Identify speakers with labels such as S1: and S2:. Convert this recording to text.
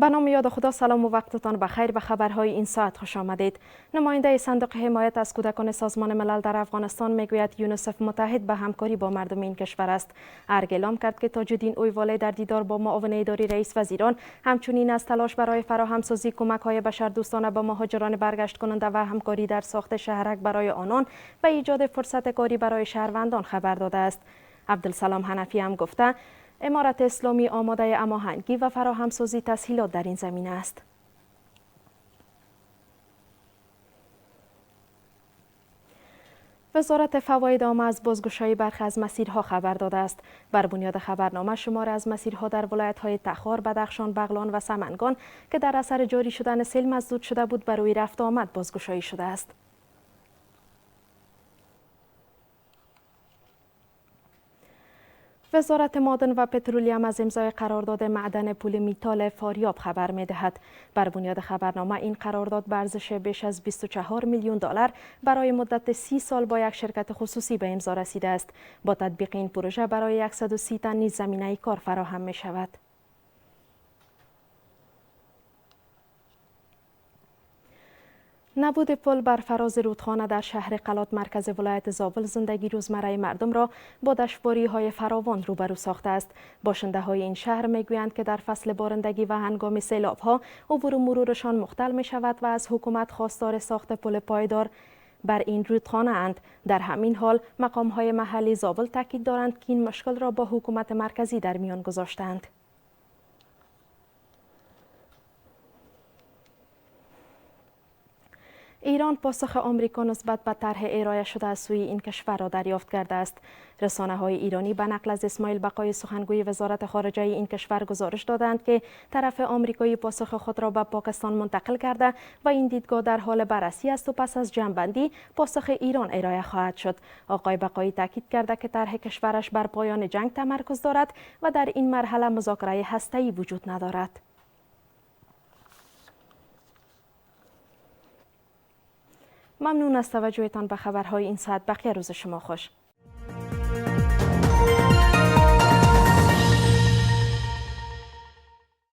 S1: به نام یاد خدا، سلام و وقتتان بخیر. به خبرهای این ساعت خوش آمدید. نماینده صندوق حمایت از کودکان سازمان ملل در افغانستان میگوید یونیسف متحد به همکاری با مردم این کشور است. ارگ اعلام کرد که تاج الدین اویواله در دیدار با معاون اداری رئیس وزیران همچنین از تلاش برای فراهمسازی کمک‌های بشردوستانه به مهاجران برگشت کننده و همکاری در ساخت شهرک برای آنان و ایجاد فرصت کاری برای شهروندان خبر داده است. عبدالسلام حنفی هم گفته امارت اسلامی آماده هماهنگی و فراهمسازی تسهیلات در این زمینه است. وزارت فواید عامه از بازگشایی برخی از مسیرها خبر داده است. بر بنیاد خبرنامه شماری از مسیرها در ولایت‌های تخار، بدخشان، بغلان و سمنگان که در اثر جاری شدن سیل مسدود شده بود برای رفت و آمد بازگشایی شده است. وزارت معدن و پترولیم از امضای قرارداد معدن پول میتال فاریاب خبر می‌دهد. بر بنیاد خبرنامه این قرارداد به ارزش بیش از 24 میلیون دلار برای مدت 30 سال با یک شرکت خصوصی به امضا رسیده است. با تطبیق این پروژه برای 130 تن نیز زمینه کار فراهم می‌شود. نبود پل بر فراز رودخانه در شهر قلات مرکز ولایت زابل زندگی روزمره مردم را با دشواری‌های فراوان روبرو ساخته است. باشنده‌های این شهر می‌گویند که در فصل بارندگی و هنگام سیلاب‌ها عبور و مرورشان مختل می‌شود و از حکومت خواستار ساخت پل پایدار بر این رودخانه اند. در همین حال مقام‌های محلی زابل تاکید دارند که این مشکل را با حکومت مرکزی در میان گذاشتند. ایران پاسخ آمریکا نسبت به طرح ارائه شده از سوی این کشور را دریافت کرده است. رسانه‌های ایرانی به نقل از اسماعیل بقای سخنگوی وزارت خارجه این کشور گزارش دادند که طرف آمریکایی پاسخ خود را به پاکستان منتقل کرده و این دیدگاه در حال بررسی است و پس از جمع‌بندی پاسخ ایران ارائه خواهد شد. آقای بقایی تاکید کرده که طرح کشورش بر پایان جنگ تمرکز دارد و در این مرحله مذاکره هسته‌ای وجود ندارد. ممنون از توجهتان به خبرهای این ساعت. بقیه روز شما خوش.